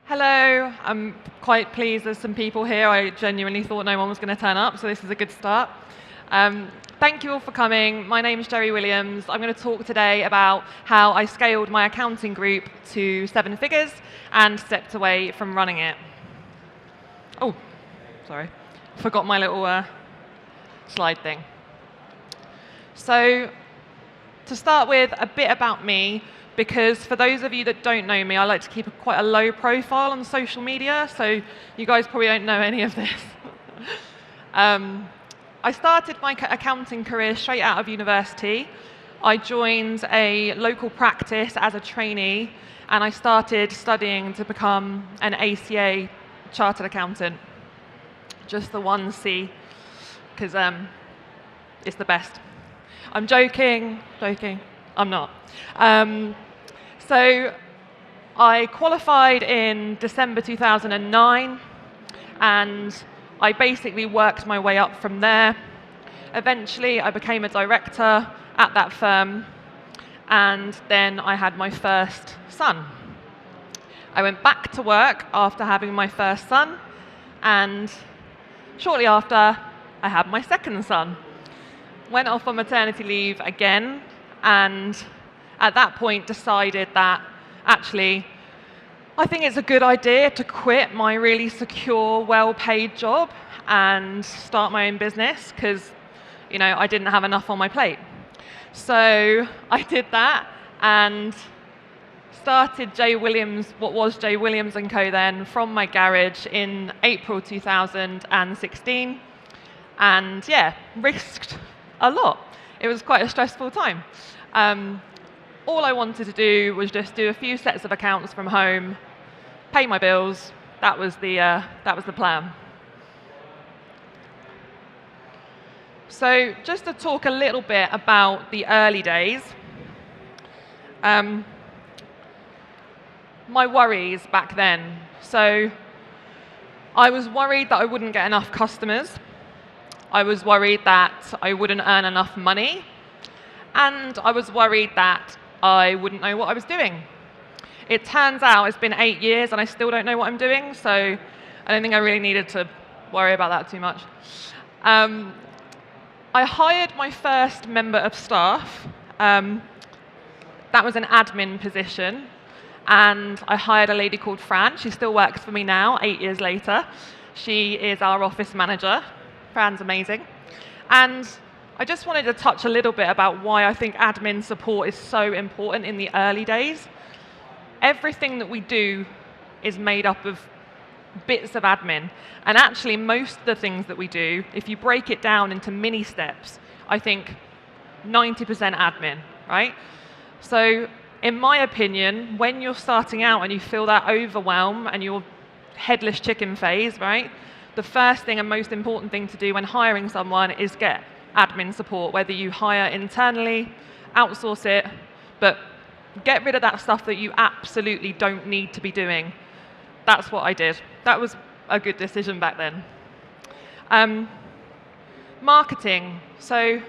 Hello, I'm quite pleased there's some people here. I genuinely thought no one was going to turn up, so this is a good start. Thank you all for coming. My name is Jeri Williams. I'm going to talk today about how I scaled my accounting group to 7 figures and stepped away from running it. Oh, sorry. Forgot my little slide thing. So, to start with, a bit about me, because for those of you that don't know me, I like to keep quite a low profile on social media, so you guys probably don't know any of this. I started my accounting career straight out of university. I joined a local practice as a trainee, and I started studying to become an ACA chartered accountant. Just the one C, because it's the best. I'm joking, I'm not. So I qualified in December 2009, and I basically worked my way up from there. Eventually, I became a director at that firm, and then I had my first son. I went back to work after having my first son, and shortly after, I had my second son. Went off on maternity leave again, and at that point decided that actually I think it's a good idea to quit my really secure, well-paid job and start my own business because, I didn't have enough on my plate. So I did that and started what was J. Williams & Co. then, from my garage in April 2016, and risked a lot. It was quite a stressful time. All I wanted to do was just do a few sets of accounts from home, pay my bills. That was the plan. So just to talk a little bit about the early days, my worries back then. So I was worried that I wouldn't get enough customers. I was worried that I wouldn't earn enough money. And I was worried that I wouldn't know what I was doing. It turns out it's been 8 years and I still don't know what I'm doing, so I don't think I really needed to worry about that too much. I hired my first member of staff. That was an admin position, and I hired a lady called Fran. She still works for me now, 8 years later. She is our office manager. Fran's amazing. And I just wanted to touch a little bit about why I think admin support is so important in the early days. Everything that we do is made up of bits of admin. And actually, most of the things that we do, if you break it down into mini steps, I think 90% admin, right? So in my opinion, when you're starting out and you feel that overwhelm and you're headless chicken phase, right? The first thing and most important thing to do when hiring someone is get admin support, whether you hire internally, outsource it, but get rid of that stuff that you absolutely don't need to be doing. That's what I did. That was a good decision back then. Marketing. So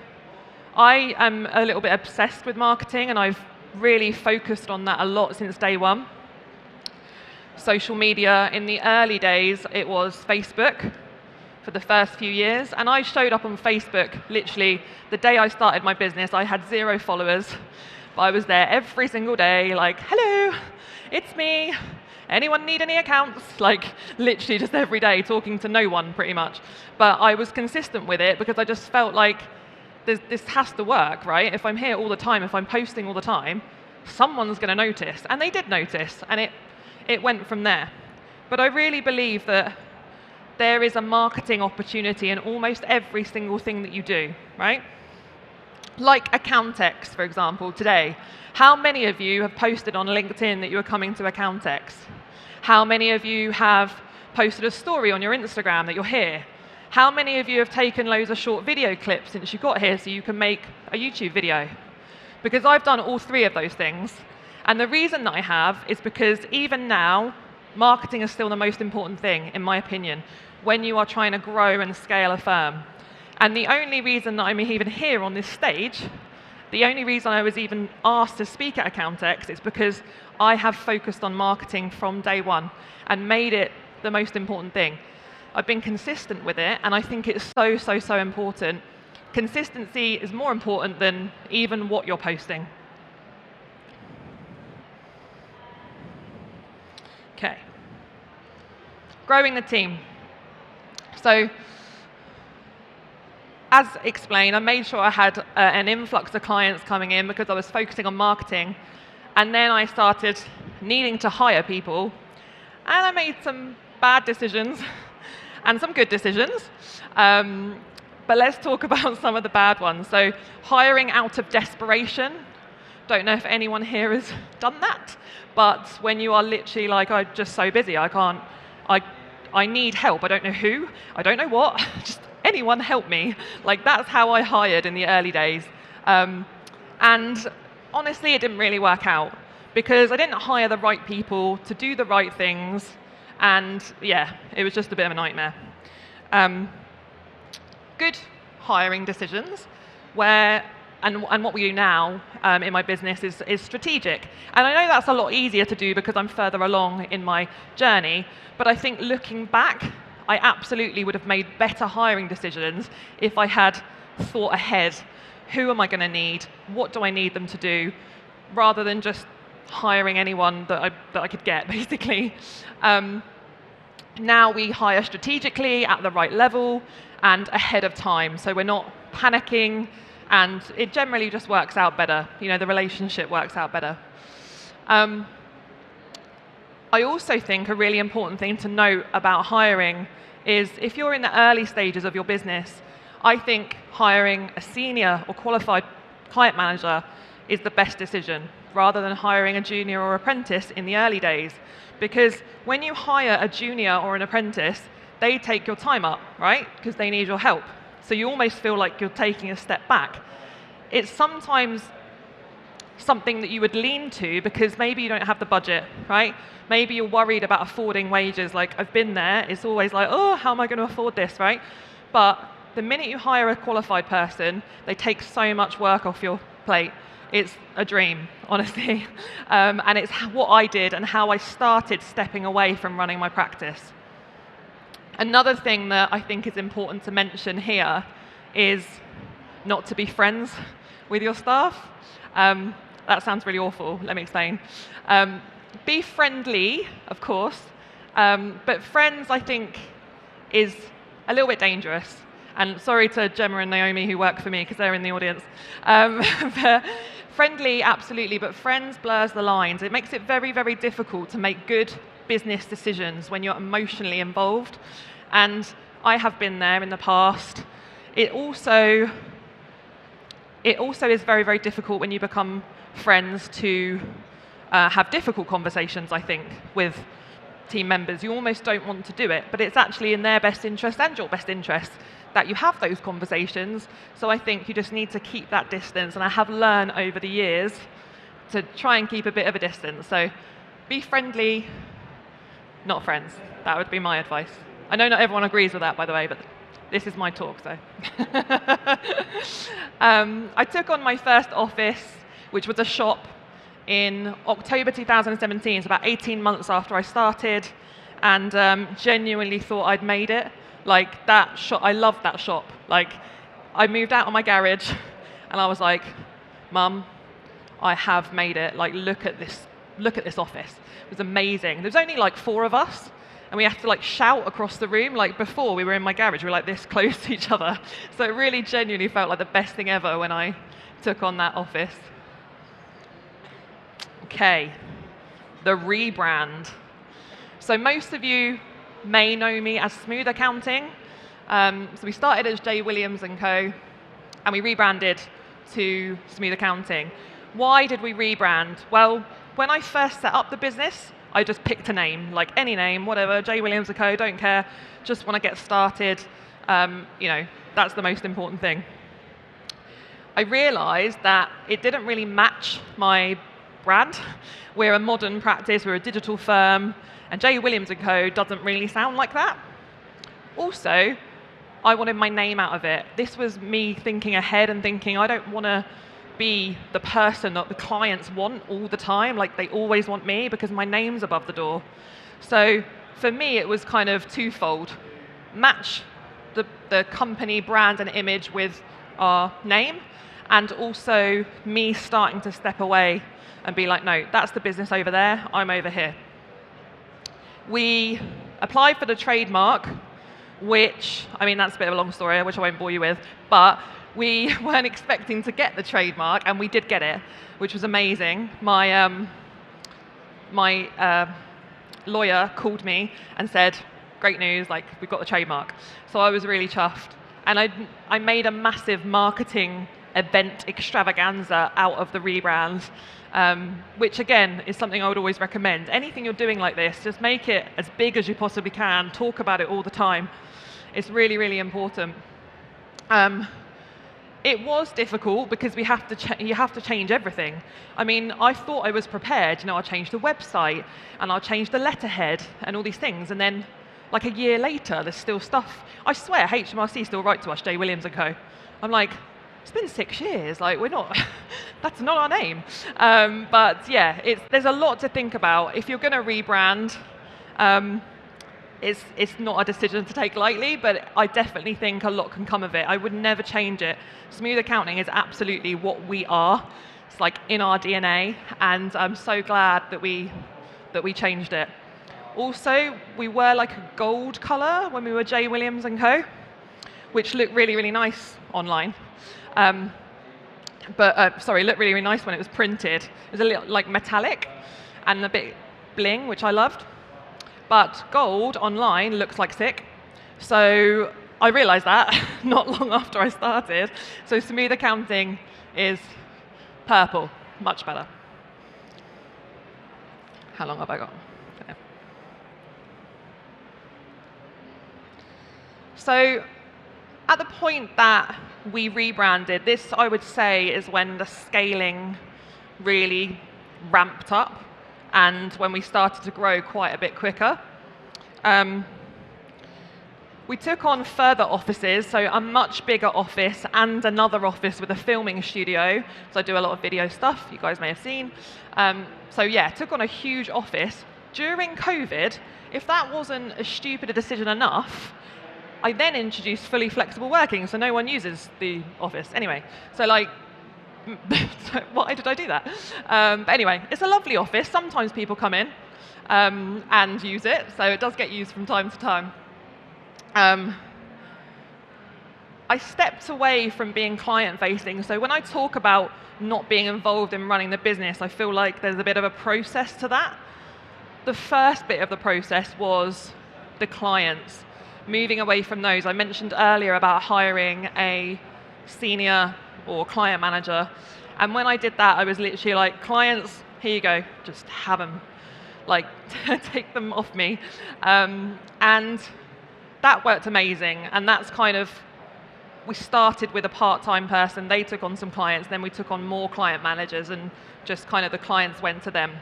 I am a little bit obsessed with marketing, and I've really focused on that a lot since day one. Social media, in the early days, it was Facebook for the first few years, and I showed up on Facebook literally the day I started my business. I had 0 followers, but I was there every single day, like, hello, it's me. Anyone need any accounts? Like, literally just every day, talking to no one, pretty much. But I was consistent with it because I just felt like this has to work, right? If I'm here all the time, if I'm posting all the time, someone's going to notice. And they did notice, and it went from there. But I really believe that there is a marketing opportunity in almost every single thing that you do, right? Like Accountex, for example, today. How many of you have posted on LinkedIn that you are coming to Accountex? How many of you have posted a story on your Instagram that you're here? How many of you have taken loads of short video clips since you got here so you can make a YouTube video? Because I've done all 3 of those things. And the reason that I have is because even now, marketing is still the most important thing, in my opinion, when you are trying to grow and scale a firm. And the only reason that I'm even here on this stage, the only reason I was even asked to speak at Accountex is because I have focused on marketing from day one and made it the most important thing. I've been consistent with it, and I think it's so, so, so important. Consistency is more important than even what you're posting. Okay. Growing the team. So, as explained, I made sure I had an influx of clients coming in because I was focusing on marketing. And then I started needing to hire people. And I made some bad decisions and some good decisions. But let's talk about some of the bad ones. So hiring out of desperation. Don't know if anyone here has done that. But when you are literally like, I'm just so busy, I need help. I don't know who, I don't know what, just anyone help me. Like, that's how I hired in the early days. And honestly, it didn't really work out because I didn't hire the right people to do the right things. And yeah, it was just a bit of a nightmare. Good hiring decisions and what we do now in my business is strategic. And I know that's a lot easier to do because I'm further along in my journey, but I think looking back, I absolutely would have made better hiring decisions if I had thought ahead. Who am I going to need? What do I need them to do? Rather than just hiring anyone that I could get, basically. Now we hire strategically at the right level and ahead of time, so we're not panicking, and it generally just works out better. The relationship works out better. I also think a really important thing to note about hiring is if you're in the early stages of your business, I think hiring a senior or qualified client manager is the best decision rather than hiring a junior or apprentice in the early days. Because when you hire a junior or an apprentice, they take your time up, right? Because they need your help. So you almost feel like you're taking a step back. It's sometimes something that you would lean to because maybe you don't have the budget, right? Maybe you're worried about affording wages. Like, I've been there. It's always like, oh, how am I going to afford this, right? But the minute you hire a qualified person, they take so much work off your plate. It's a dream, honestly. And it's what I did and how I started stepping away from running my practice. Another thing that I think is important to mention here is not to be friends with your staff. That sounds really awful. Let me explain. Be friendly, of course, but friends, I think, is a little bit dangerous. And sorry to Gemma and Naomi who work for me because they're in the audience. But friendly, absolutely, but friends blurs the lines. It makes it very, very difficult to make good business decisions when you're emotionally involved. And I have been there in the past. It also is very, very difficult when you become friends to have difficult conversations, I think, with team members. You almost don't want to do it, but it's actually in their best interest and your best interest that you have those conversations. So I think you just need to keep that distance, and I have learned over the years to try and keep a bit of a distance. So be friendly, not friends. That would be my advice. I know not everyone agrees with that, by the way, but this is my talk, so. I took on my first office, which was a shop, in October 2017, so about 18 months after I started, and genuinely thought I'd made it. Like, that shop, I loved that shop. Like, I moved out of my garage, and I was like, Mum, I have made it. Like, look at this office. It was amazing. There was only like 4 of us, and we had to like shout across the room. Like, before, we were in my garage, we were like this close to each other. So it really genuinely felt like the best thing ever when I took on that office. Okay, the rebrand. So most of you may know me as Smooth Accounting. So we started as J. Williams & Co. and we rebranded to Smooth Accounting. Why did we rebrand? Well, when I first set up the business, I just picked a name, like any name, whatever, J. Williams & Co., don't care, just want to get started. That's the most important thing. I realized that it didn't really match my brand. We're a modern practice, we're a digital firm, and J. Williams & Co. doesn't really sound like that. Also, I wanted my name out of it. This was me thinking ahead and thinking, I don't want to be the person that the clients want all the time. Like, they always want me because my name's above the door. So for me, it was kind of twofold. Match the company brand and image with our name, and also me starting to step away and be like, no, that's the business over there, I'm over here. We applied for the trademark, which, I mean, that's a bit of a long story, which I won't bore you with, but we weren't expecting to get the trademark, and we did get it, which was amazing. My lawyer called me and said, great news, like, we've got the trademark. So I was really chuffed. And I made a massive marketing event extravaganza out of the Rebrand, which again is something I would always recommend. Anything you're doing like this, just make it as big as you possibly can, talk about it all the time. It's really, really important. It was difficult because you have to change everything. I mean, I thought I was prepared. I'll change the website and I'll change the letterhead and all these things, and then like a year later, there's still stuff. I swear, HMRC still write to us, J. Williams & Co. I'm like, it's been 6 years. Like, we're not. That's not our name. But yeah, there's a lot to think about. If you're going to rebrand, it's not a decision to take lightly, but I definitely think a lot can come of it. I would never change it. Smooth accounting is absolutely what we are. It's like in our DNA, and I'm so glad that we changed it. Also, we were like a gold color when we were J. Williams & Co., which looked really, really nice online. Looked really, really nice when it was printed. It was a little like metallic and a bit bling, which I loved. But gold online looks like sick. So I realized that not long after I started. So smooth accounting is purple, much better. How long have I got? Okay. So at the point that we rebranded, this I would say is when the scaling really ramped up and when we started to grow quite a bit quicker. We took on further offices, so a much bigger office and another office with a filming studio. So I do a lot of video stuff, you guys may have seen. So yeah, took on a huge office. During COVID, if that wasn't a stupid decision enough, I then introduced fully flexible working, so no one uses the office. Anyway, so like, why did I do that? But anyway, it's a lovely office. Sometimes people come in and use it, so it does get used from time to time. I stepped away from being client-facing, so when I talk about not being involved in running the business, I feel like there's a bit of a process to that. The first bit of the process was the clients. Moving away from those. I mentioned earlier about hiring a senior or client manager, and when I did that, I was literally like, clients, here you go, just have them, like take them off me, and that worked amazing. And that's kind of, we started with a part-time person, they took on some clients, then we took on more client managers, and just kind of the clients went to them.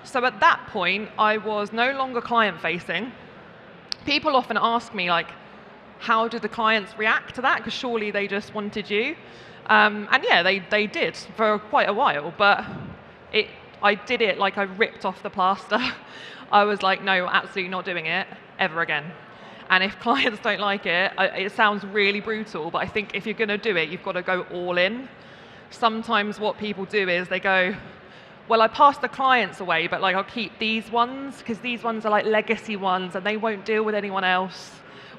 So at that point, I was no longer client-facing. People often ask me, like, how did the clients react to that? Because surely they just wanted you. And yeah, they did for quite a while, but I did it like I ripped off the plaster. I was like, no, absolutely not doing it ever again. And if clients don't like it, it sounds really brutal, but I think if you're going to do it, you've got to go all in. Sometimes what people do is they go, well, I pass the clients away, but like I'll keep these ones because these ones are like legacy ones and they won't deal with anyone else.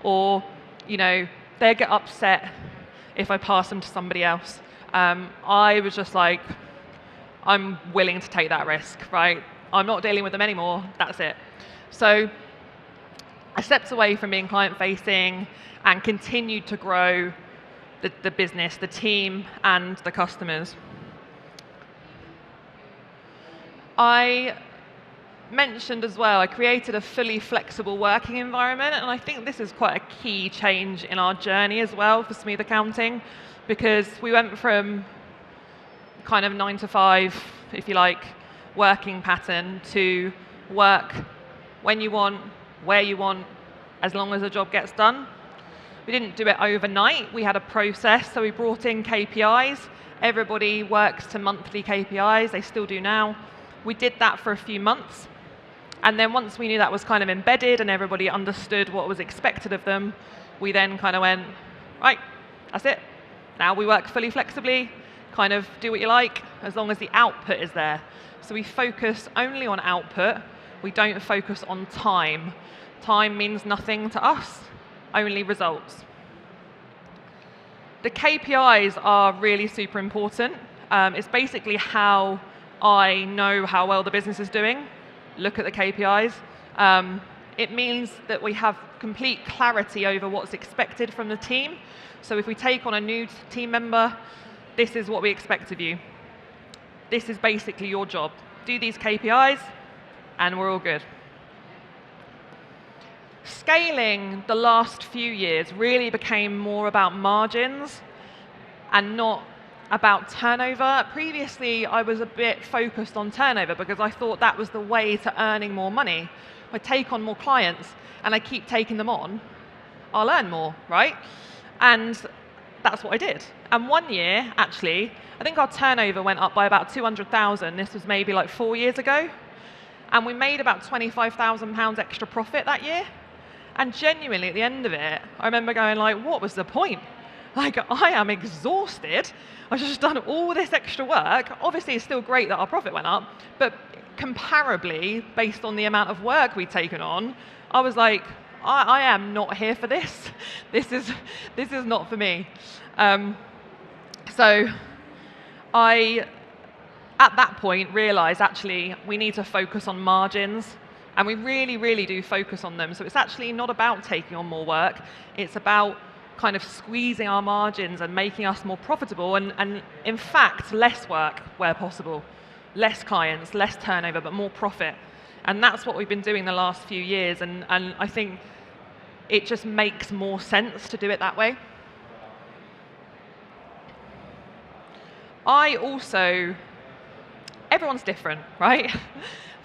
Or, they get upset if I pass them to somebody else. I was just like, I'm willing to take that risk, right? I'm not dealing with them anymore, that's it. So I stepped away from being client-facing and continued to grow the business, the team, and the customers. I mentioned as well, I created a fully flexible working environment, and I think this is quite a key change in our journey as well for Smooth Accounting, because we went from kind of 9 to 5, if you like, working pattern to work when you want, where you want, as long as the job gets done. We didn't do it overnight. We had a process, so we brought in KPIs, everybody works to monthly KPIs, they still do now. We did that for a few months, and then once we knew that was kind of embedded and everybody understood what was expected of them, we then kind of went, right, that's it. Now we work fully flexibly, kind of do what you like, as long as the output is there. So we focus only on output, we don't focus on time. Time means nothing to us, only results. The KPIs are really super important. It's basically how I know how well the business is doing. Look at the KPIs. It means that we have complete clarity over what's expected from the team. So if we take on a new team member, this is what we expect of you. This is basically your job. Do these KPIs, and we're all good. Scaling the last few years really became more about margins and not about turnover. Previously, I was a bit focused on turnover because I thought that was the way to earning more money. If I take on more clients and I keep taking them on, I'll earn more, right? And that's what I did. And one year, actually, I think our turnover went up by about 200,000. This was maybe like 4 years ago. And we made about £25,000 extra profit that year. And genuinely, at the end of it, I remember going like, what was the point? Like, I am exhausted. I've just done all this extra work. Obviously, it's still great that our profit went up, but comparably, based on the amount of work we'd taken on, I was like, I am not here for this. This is not for me. So I, at that point, realized actually we need to focus on margins. And we really, really do focus on them. So it's actually not about taking on more work. It's about kind of squeezing our margins and making us more profitable. And in fact, less work where possible. Less clients, less turnover, but more profit. And that's what we've been doing the last few years. And I think it just makes more sense to do it that way. Everyone's different, right?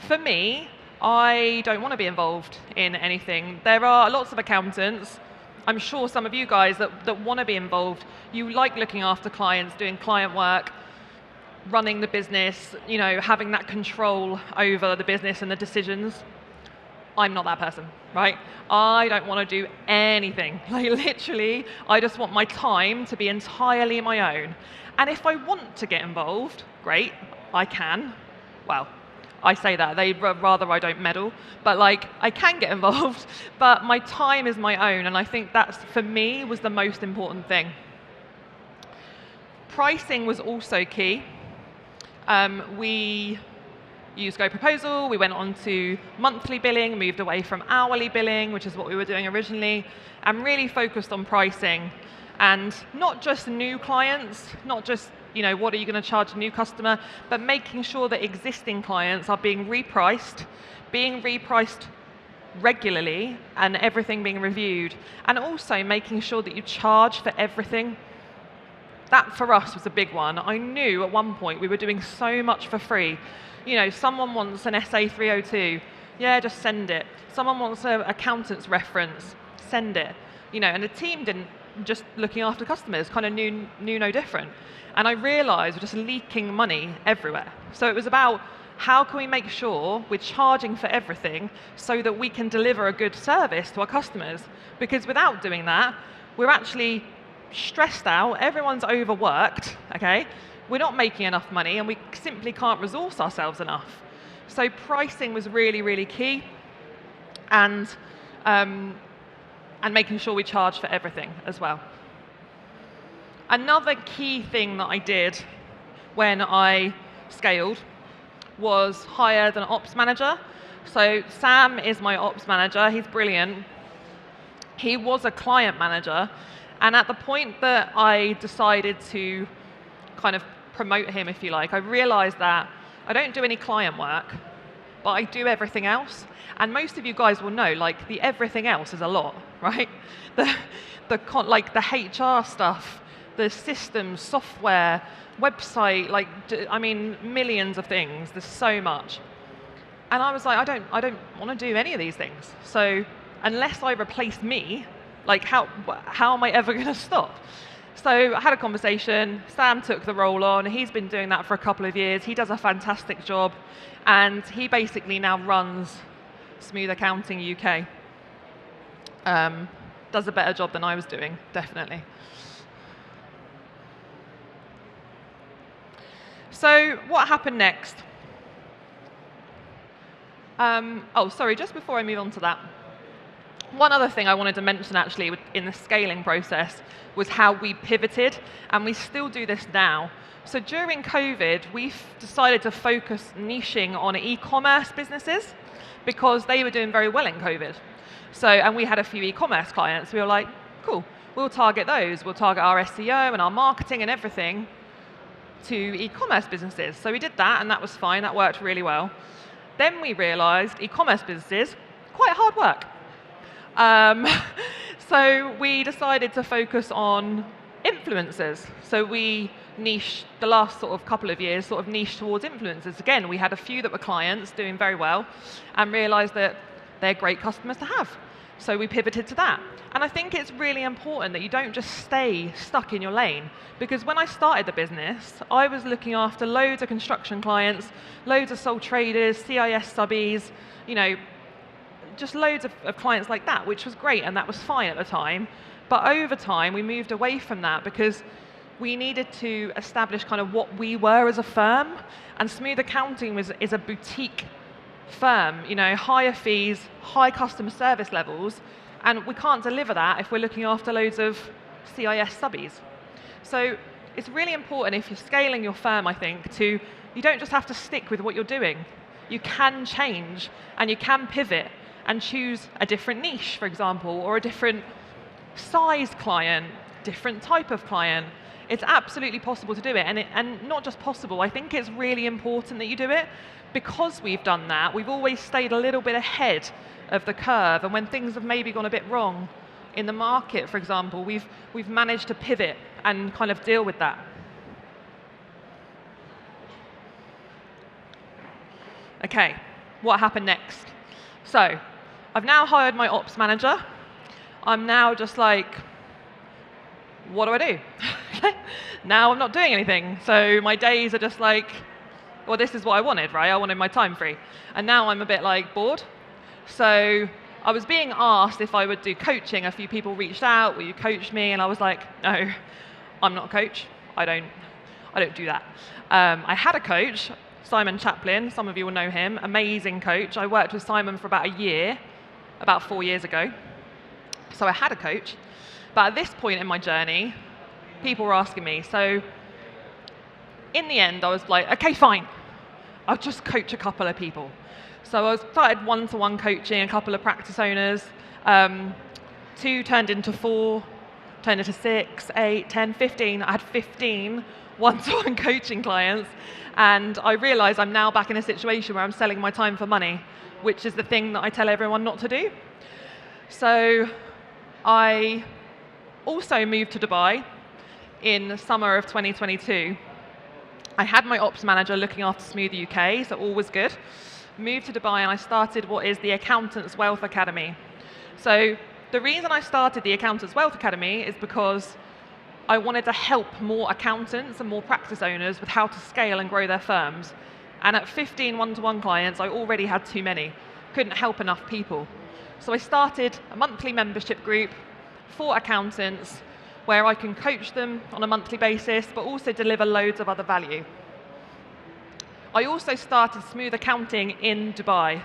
For me, I don't want to be involved in anything. There are lots of accountants, I'm sure some of you guys that want to be involved. You like looking after clients, doing client work, running the business, having that control over the business and the decisions. I'm not that person, right? I don't want to do anything. Like literally, I just want my time to be entirely my own. And if I want to get involved, great, I can. Well, I say that, they'd rather I don't meddle, but like, I can get involved, but my time is my own, and I think that's, for me, was the most important thing. Pricing was also key. We used Go Proposal, we went on to monthly billing, moved away from hourly billing, which is what we were doing originally, and really focused on pricing. And not just new clients, not just what are you going to charge a new customer, but making sure that existing clients are being repriced regularly, and everything being reviewed, and also making sure that you charge for everything. That for us was a big one. I knew at one point we were doing so much for free. Someone wants an SA 302, yeah, just send it. Someone wants an accountant's reference, send it. And the team didn't, just looking after customers, kind of knew no different. And I realized we're just leaking money everywhere. So it was about how can we make sure we're charging for everything so that we can deliver a good service to our customers? Because without doing that, we're actually stressed out, everyone's overworked, okay? We're not making enough money and we simply can't resource ourselves enough. So pricing was really, really key. And making sure we charge for everything as well. Another key thing that I did when I scaled was hire an ops manager. So Sam is my ops manager, he's brilliant. He was a client manager, and at the point that I decided to kind of promote him, if you like, I realized that I don't do any client work, but I do everything else. And most of you guys will know, like, the everything else is a lot, right? The HR stuff, the systems, software, website, millions of things. There's so much. And I was like, I don't want to do any of these things. So unless I replace me, like, how am I ever going to stop? So I had a conversation, Sam took the role on, he's been doing that for a couple of years, he does a fantastic job, and he basically now runs Smooth Accounting UK. Does a better job than I was doing, definitely. So what happened next? Sorry, just before I move on to that, one other thing I wanted to mention actually in the scaling process was how we pivoted, and we still do this now. So during COVID, we decided to focus niching on e-commerce businesses because they were doing very well in COVID. So, and we had a few e-commerce clients. We were like, cool, we'll target those. We'll target our SEO and our marketing and everything to e-commerce businesses. So we did that, and that was fine. That worked really well. Then we realized e-commerce businesses, quite hard work. So we decided to focus on influencers. So we niched, the last sort of couple of years, sort of niched towards influencers. Again, we had a few that were clients doing very well and realized that they're great customers to have. So we pivoted to that. And I think it's really important that you don't just stay stuck in your lane. Because when I started the business, I was looking after loads of construction clients, loads of sole traders, CIS subbies, you know, just loads of clients like that, which was great, and that was fine at the time. But over time, we moved away from that because we needed to establish kind of what we were as a firm. And Smooth Accounting is a boutique firm, you know, higher fees, high customer service levels, and we can't deliver that if we're looking after loads of CIS subbies. So it's really important if you're scaling your firm, I think, you don't just have to stick with what you're doing. You can change and you can pivot and choose a different niche, for example, or a different size client, different type of client. It's absolutely possible to do it, and not just possible, I think it's really important that you do it. Because we've done that, we've always stayed a little bit ahead of the curve, and when things have maybe gone a bit wrong in the market, for example, we've managed to pivot and kind of deal with that. Okay, what happened next? So, I've now hired my ops manager. I'm now just like, what do I do? Now I'm not doing anything. So my days are just like, well, this is what I wanted, right? I wanted my time free. And now I'm a bit like bored. So I was being asked if I would do coaching. A few people reached out, will you coach me? And I was like, no, I'm not a coach. I don't do that. I had a coach, Simon Chaplin. Some of you will know him. Amazing coach. I worked with Simon for about a year, about 4 years ago. So I had a coach. But at this point in my journey, people were asking me. So in the end, I was like, okay, fine. I'll just coach a couple of people. So I started one-to-one coaching a couple of practice owners. 2 turned into 4, turned into 6, 8, 10, 15. I had 15 one-to-one coaching clients. And I realized I'm now back in a situation where I'm selling my time for money, which is the thing that I tell everyone not to do. So I also moved to Dubai in the summer of 2022. I had my ops manager looking after Smooth UK, so all was good. Moved to Dubai and I started what is the Accountants Wealth Academy. So the reason I started the Accountants Wealth Academy is because I wanted to help more accountants and more practice owners with how to scale and grow their firms. And at 15 one-to-one clients, I already had too many. Couldn't help enough people. So I started a monthly membership group for accountants where I can coach them on a monthly basis, but also deliver loads of other value. I also started Smooth Accounting in Dubai.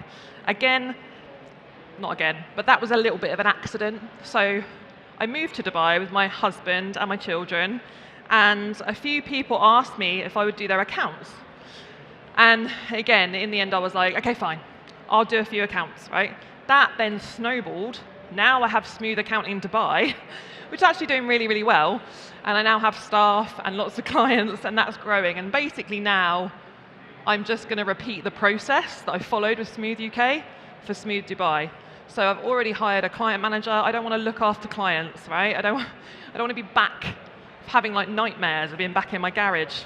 Not again, but that was a little bit of an accident. So I moved to Dubai with my husband and my children, and a few people asked me if I would do their accounts. And again, in the end, I was like, okay, fine, I'll do a few accounts, right? That then snowballed. Now I have Smooth Accounting in Dubai, which is actually doing really, really well. And I now have staff and lots of clients, and that's growing. And basically now, I'm just going to repeat the process that I followed with Smooth UK for Smooth Dubai. So I've already hired a client manager. I don't want to look after clients, right? I don't want to be back having like nightmares of being back in my garage,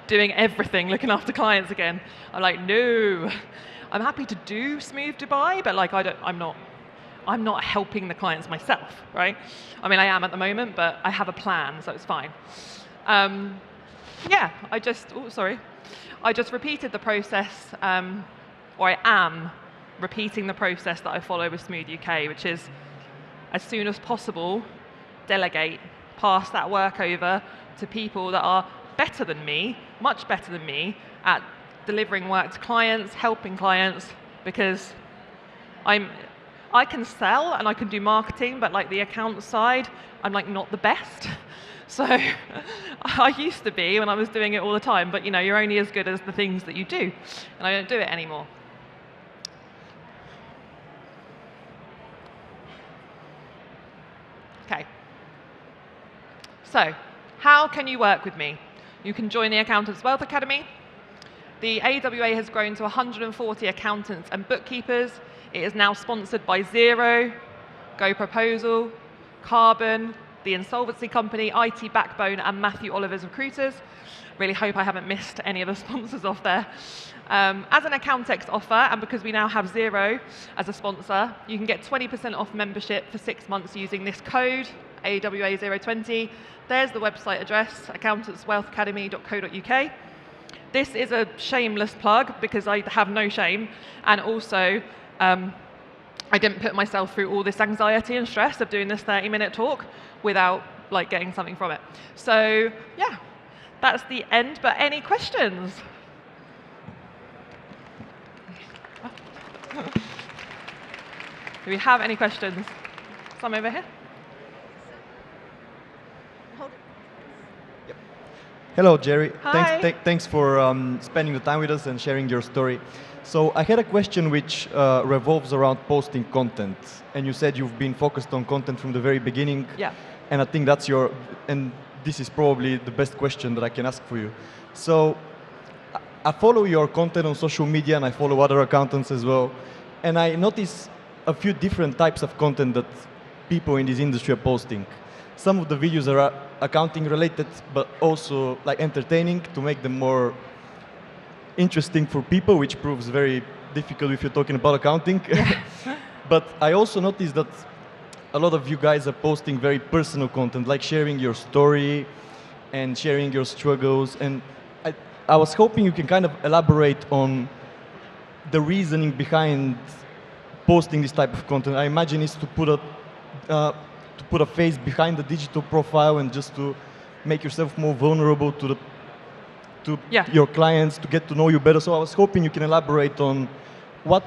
doing everything, looking after clients again. I'm like, no. I'm happy to do Smooth Dubai, but like I'm I'm not helping the clients myself, right? I mean, I am at the moment, but I have a plan, so it's fine. Yeah, I just repeated the process, or I am repeating the process that I follow with Smooth UK, which is as soon as possible, delegate, pass that work over to people that are better than me, much better than me, at delivering work to clients, helping clients, because I can sell and I can do marketing, but like the account side, I'm like not the best. So I used to be when I was doing it all the time, but you're only as good as the things that you do, and I don't do it anymore. Okay. So, how can you work with me? You can join the Accountants Wealth Academy. The AWA has grown to 140 accountants and bookkeepers. It is now sponsored by Xero, Go Proposal, Carbon, the Insolvency Company, IT Backbone, and Matthew Oliver's Recruiters. Really hope I haven't missed any of the sponsors off there. As an Accountex offer, and because we now have Xero as a sponsor, you can get 20% off membership for 6 months using this code, AWA020. There's the website address, accountantswealthacademy.co.uk. This is a shameless plug because I have no shame, and also I didn't put myself through all this anxiety and stress of doing this 30-minute talk without getting something from it. So yeah, that's the end, but any questions? Do we have any questions? Some over here? Hello, Jeri. Hi. Thanks for spending the time with us and sharing your story. So I had a question which revolves around posting content. And you said you've been focused on content from the very beginning. Yeah. And I think and this is probably the best question that I can ask for you. So I follow your content on social media and I follow other accountants as well. And I notice a few different types of content that people in this industry are posting. Some of the videos are accounting related, but also entertaining to make them more interesting for people, which proves very difficult if you're talking about accounting. Yeah. But I also noticed that a lot of you guys are posting very personal content, like sharing your story and sharing your struggles. And I was hoping you can kind of elaborate on the reasoning behind posting this type of content. I imagine it's to put a face behind the digital profile and just to make yourself more vulnerable to your clients, to get to know you better. So I was hoping you can elaborate on what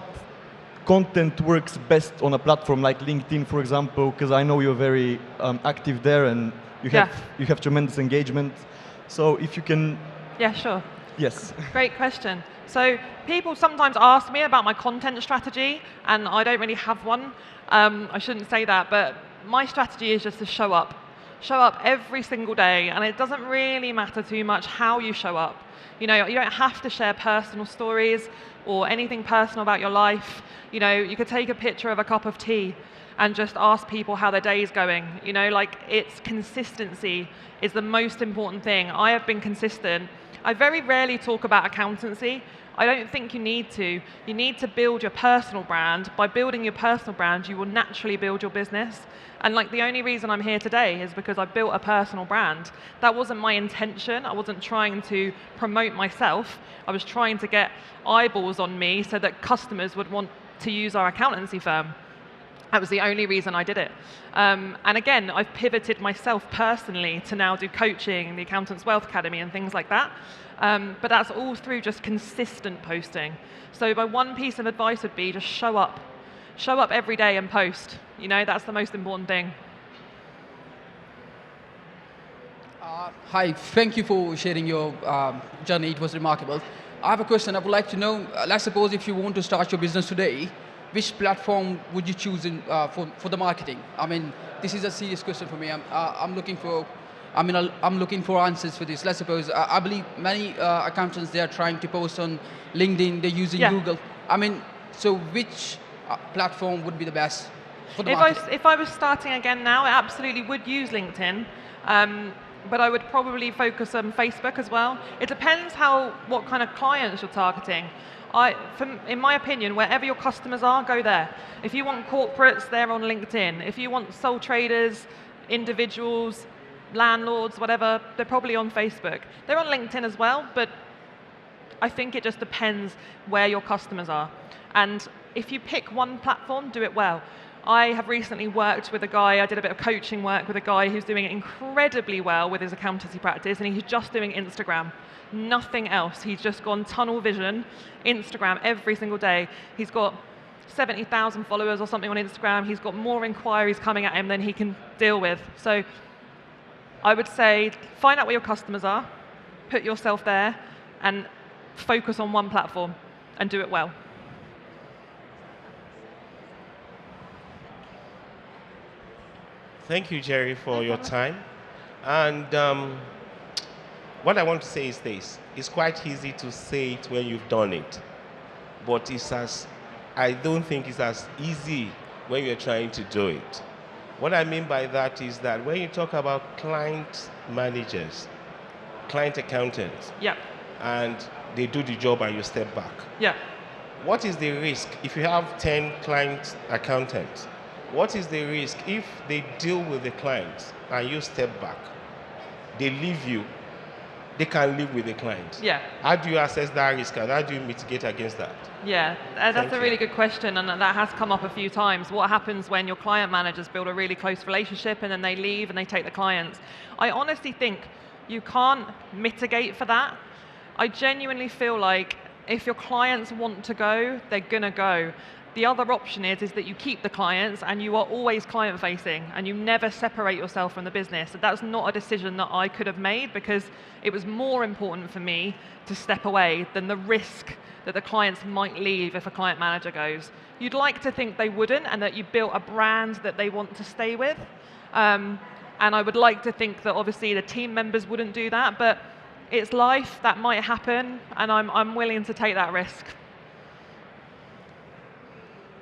content works best on a platform like LinkedIn, for example, because I know you're very active there and you have tremendous engagement. So if you can... Yeah, sure. Yes. Great question. So people sometimes ask me about my content strategy, and I don't really have one. I shouldn't say that, but my strategy is just to show up. Show up every single day, and it doesn't really matter too much how you show up. You don't have to share personal stories or anything personal about your life. You could take a picture of a cup of tea and just ask people how their day is going. It's consistency is the most important thing. I have been consistent. I very rarely talk about accountancy. I don't think you need to. You need to build your personal brand. By building your personal brand, you will naturally build your business. And the only reason I'm here today is because I built a personal brand. That wasn't my intention. I wasn't trying to promote myself. I was trying to get eyeballs on me so that customers would want to use our accountancy firm. That was the only reason I did it. And again, I've pivoted myself personally to now do coaching, the Accountants Wealth Academy and things like that. But that's all through just consistent posting. So my one piece of advice would be just show up. Show up every day and post. That's the most important thing. Hi, thank you for sharing your journey. It was remarkable. I have a question. I would like to know, let's suppose if you want to start your business today, which platform would you choose for the marketing? I mean, this is a serious question for me. I'm looking for answers for this. Let's suppose, I believe many accountants, they are trying to post on LinkedIn, they're using Google. So which platform would be the best for the marketing? If I was starting again now, I absolutely would use LinkedIn. But I would probably focus on Facebook as well. It depends what kind of clients you're targeting. In my opinion, wherever your customers are, go there. If you want corporates, they're on LinkedIn. If you want sole traders, individuals, landlords, whatever, they're probably on Facebook. They're on LinkedIn as well, but I think it just depends where your customers are. And if you pick one platform, do it well. I have recently worked with a guy, I did a bit of coaching work with a guy who's doing incredibly well with his accountancy practice, and he's just doing Instagram. Nothing else. He's just gone tunnel vision, Instagram every single day. He's got 70,000 followers or something on Instagram. He's got more inquiries coming at him than he can deal with. So I would say find out where your customers are, put yourself there, and focus on one platform and do it well. Thank you, Jeri, for your time. And what I want to say is this. It's quite easy to say it when you've done it, but I don't think it's as easy when you're trying to do it. What I mean by that is that when you talk about client managers, client accountants, Yep. and they do the job and you step back, Yeah. what is the risk if you have 10 client accountants? What is the risk if they deal with the clients and you step back? They leave you, they can live with the client. Yeah. How do you assess that risk and how do you mitigate against that? Yeah, that's Thank a you. really good question, and that has come up a few times. What happens when your client managers build a really close relationship and then they leave and they take the clients? I honestly think you can't mitigate for that. I genuinely feel like if your clients want to go, they're gonna go. The other option is that you keep the clients and you are always client facing and you never separate yourself from the business. That's not a decision that I could have made because it was more important for me to step away than the risk that the clients might leave if a client manager goes. You'd like to think they wouldn't and that you built a brand that they want to stay with. And I would like to think that obviously the team members wouldn't do that, but it's life, that might happen, and I'm willing to take that risk.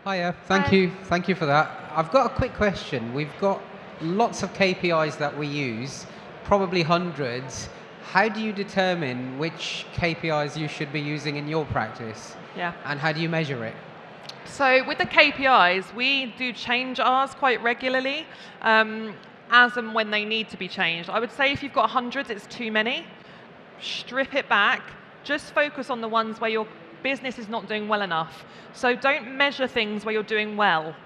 Hiya, thank you for that. I've got a quick question. We've got lots of KPIs that we use, probably hundreds. How do you determine which KPIs you should be using in your practice? Yeah. And how do you measure it? So with the KPIs, we do change ours quite regularly, as and when they need to be changed. I would say if you've got hundreds, it's too many. Strip it back. Just focus on the ones where your business is not doing well enough. So don't measure things where you're doing well.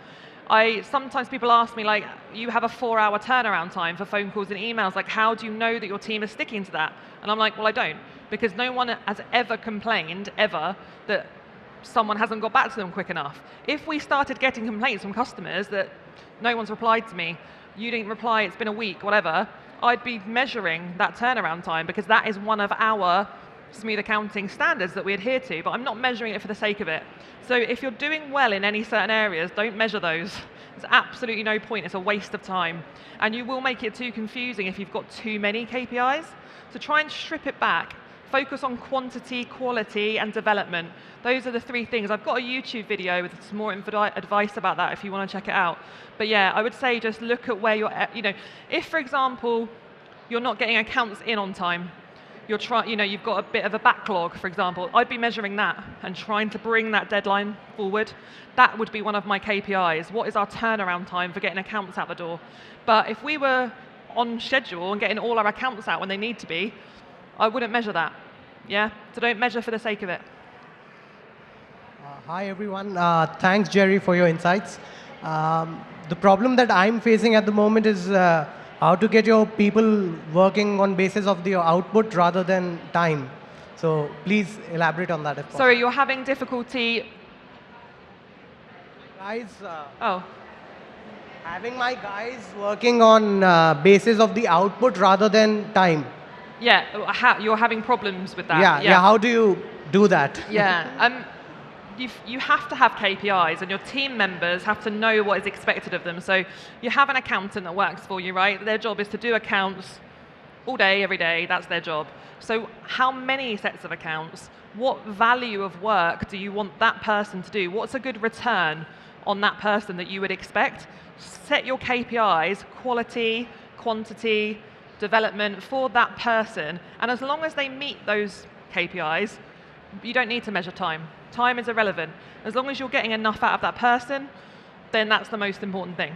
Sometimes people ask me, like, you have a 4-hour turnaround time for phone calls and emails, like, how do you know that your team is sticking to that? And I'm like, well, I don't, because no one has ever complained, ever, that someone hasn't got back to them quick enough. If we started getting complaints from customers that no one's replied to me, you didn't reply, it's been a week, whatever, I'd be measuring that turnaround time because that is one of our smooth accounting standards that we adhere to, but I'm not measuring it for the sake of it. So if you're doing well in any certain areas, don't measure those. There's absolutely no point, it's a waste of time. And you will make it too confusing if you've got too many KPIs. So try and strip it back. Focus on quantity, quality, and development. Those are the 3 things. I've got a YouTube video with some more advice about that if you want to check it out. But yeah, I would say just look at where you're at. If, for example, you're not getting accounts in on time, you've got a bit of a backlog, for example, I'd be measuring that and trying to bring that deadline forward. That would be one of my KPIs. What is our turnaround time for getting accounts out the door? But if we were on schedule and getting all our accounts out when they need to be, I wouldn't measure that. Yeah? So don't measure for the sake of it. Hi, everyone. Thanks, Jeri, for your insights. The problem that I'm facing at the moment is how to get your people working on basis of the output rather than time. So please elaborate on that if possible. Sorry, you're having difficulty. Guys, Oh, having my guys working on basis of the output rather than time. yeah, you're having problems with that. Yeah. How do you do that? Yeah. You have to have KPIs, and your team members have to know what is expected of them. So you have an accountant that works for you, right? Their job is to do accounts all day, every day. That's their job. So how many sets of accounts? What value of work do you want that person to do? What's a good return on that person that you would expect? Set your KPIs, quality, quantity, development for that person. And as long as they meet those KPIs, you don't need to measure time. Time is irrelevant. As long as you're getting enough out of that person, then that's the most important thing.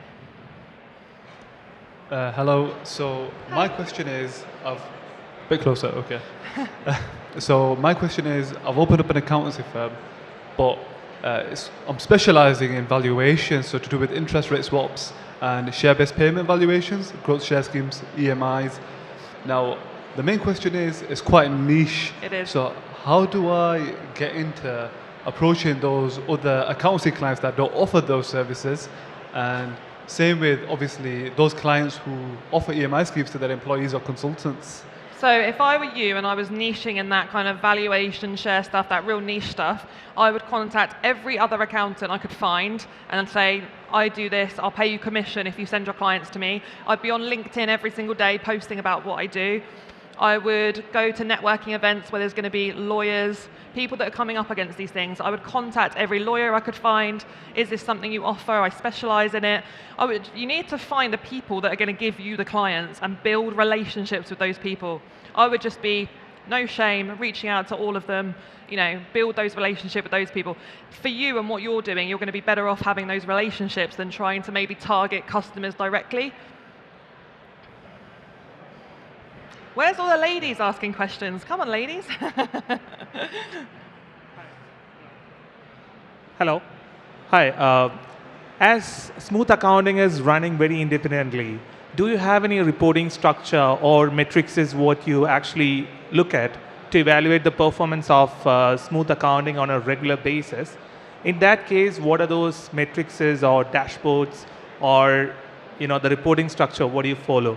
Hello. So my question is, a bit closer, okay. So my question is, I've opened up an accountancy firm, but I'm specializing in valuations, so to do with interest rate swaps and share-based payment valuations, growth share schemes, EMIs. Now, the main question is, it's quite niche. It is. So how do I get into approaching those other accountancy clients that don't offer those services? And same with, obviously, those clients who offer EMI schemes to their employees or consultants. So if I were you and I was niching in that kind of valuation, share stuff, that real niche stuff, I would contact every other accountant I could find and say, I do this, I'll pay you commission if you send your clients to me. I'd be on LinkedIn every single day posting about what I do. I would go to networking events where there's going to be lawyers, people that are coming up against these things. I would contact every lawyer I could find. Is this something you offer? I specialize in it. You need to find the people that are going to give you the clients and build relationships with those people. I would just be, no shame, reaching out to all of them, build those relationships with those people. For you and what you're doing, you're going to be better off having those relationships than trying to maybe target customers directly. Where's all the ladies asking questions? Come on, ladies. Hello. Hi. As Smooth Accounting is running very independently, do you have any reporting structure or metrics is what you actually look at to evaluate the performance of Smooth Accounting on a regular basis? In that case, what are those metrics or dashboards or the reporting structure? What do you follow?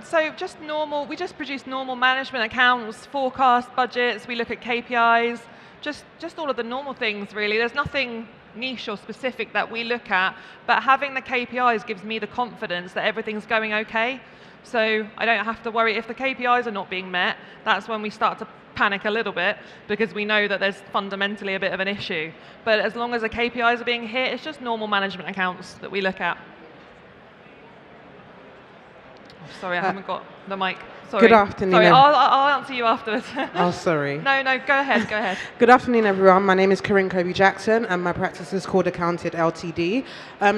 So just normal, we just produce normal management accounts, forecast, budgets, we look at KPIs, just all of the normal things really. There's nothing niche or specific that we look at, but having the KPIs gives me the confidence that everything's going okay. So I don't have to worry if the KPIs are not being met. That's when we start to panic a little bit because we know that there's fundamentally a bit of an issue. But as long as the KPIs are being hit, it's just normal management accounts that we look at. Sorry, I haven't got the mic. Sorry. Good afternoon. Sorry, I'll answer you afterwards. Oh, sorry. No, go ahead. Good afternoon, everyone. My name is Corinne Kobe-Jackson, and my practice is called Accounted Ltd.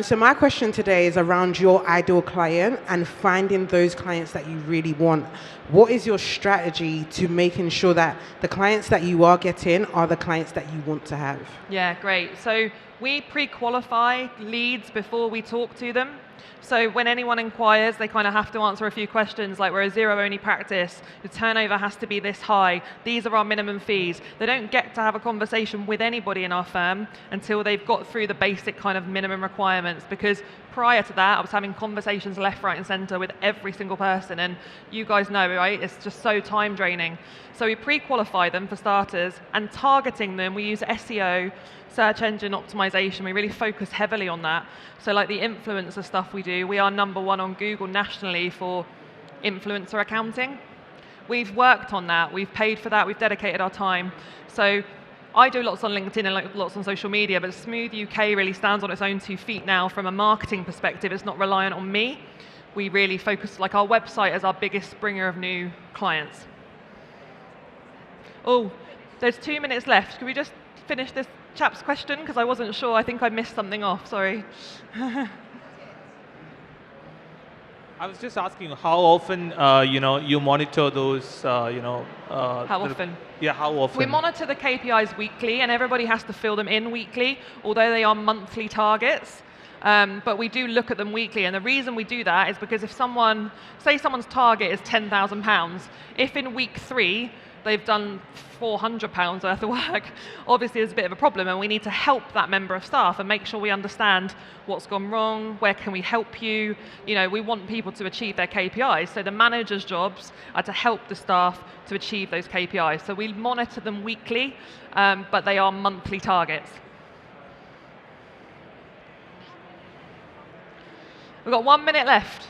So my question today is around your ideal client and finding those clients that you really want. What is your strategy to making sure that the clients that you are getting are the clients that you want to have? Yeah, great. So we pre-qualify leads before we talk to them. So when anyone inquires, they kind of have to answer a few questions, like we're a zero-only practice, the turnover has to be this high, these are our minimum fees. They don't get to have a conversation with anybody in our firm until they've got through the basic kind of minimum requirements, because prior to that, I was having conversations left, right, and center with every single person, and you guys know, right? It's just so time draining. So we pre-qualify them for starters, and targeting them, we use SEO, search engine optimization. We really focus heavily on that. So like the influencer stuff we do, we are #1 on Google nationally for influencer accounting. We've worked on that, we've paid for that, we've dedicated our time. So I do lots on LinkedIn and lots on social media, but Smooth UK really stands on its own 2 feet now from a marketing perspective. It's not reliant on me. We really focus, like our website is our biggest bringer of new clients. Oh, there's 2 minutes left. Can we just finish this chap's question? Because I wasn't sure. I think I missed something off. Sorry. I was just asking how often you monitor those. How often? Yeah, how often? We monitor the KPIs weekly, and everybody has to fill them in weekly, although they are monthly targets. But we do look at them weekly, and the reason we do that is because if say someone's target is £10,000, if in week 3 they've done £400 worth of work, obviously there's a bit of a problem, and we need to help that member of staff and make sure we understand what's gone wrong, where can we help you. We want people to achieve their KPIs, so the manager's jobs are to help the staff to achieve those KPIs. So we monitor them weekly, but they are monthly targets. We've got 1 minute left.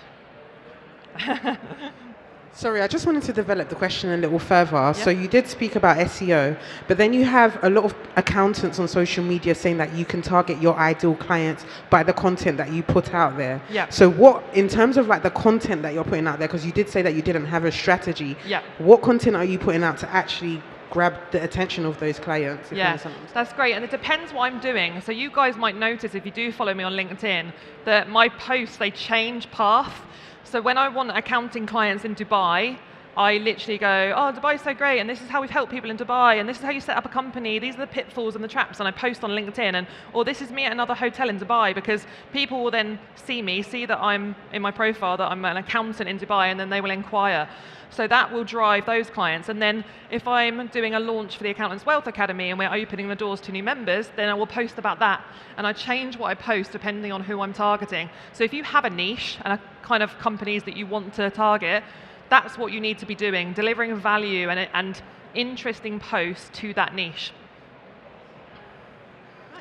Sorry, I just wanted to develop the question a little further. Yep. So you did speak about SEO, but then you have a lot of accountants on social media saying that you can target your ideal clients by the content that you put out there. Yep. So what, in terms of like the content that you're putting out there, because you did say that you didn't have a strategy, Yep. what content are you putting out to actually grab the attention of those clients. If you Yeah, understand. that's great. And it depends what I'm doing. So you guys might notice if you do follow me on LinkedIn that my posts, they change path. So when I want accounting clients in Dubai, I literally go, oh, Dubai's so great, and this is how we've helped people in Dubai, and this is how you set up a company, these are the pitfalls and the traps, and I post on LinkedIn, and or this is me at another hotel in Dubai, because people will then see that I'm in my profile, that I'm an accountant in Dubai, and then they will inquire. So that will drive those clients. And then if I'm doing a launch for the Accountants Wealth Academy and we're opening the doors to new members, then I will post about that. And I change what I post depending on who I'm targeting. So if you have a niche and a kind of companies that you want to target, that's what you need to be doing, delivering value and interesting posts to that niche.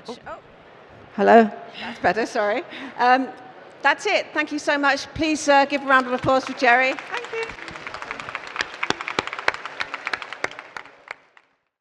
Oh. Hello, that's better, sorry. That's it, thank you so much. Please give a round of applause for Jeri.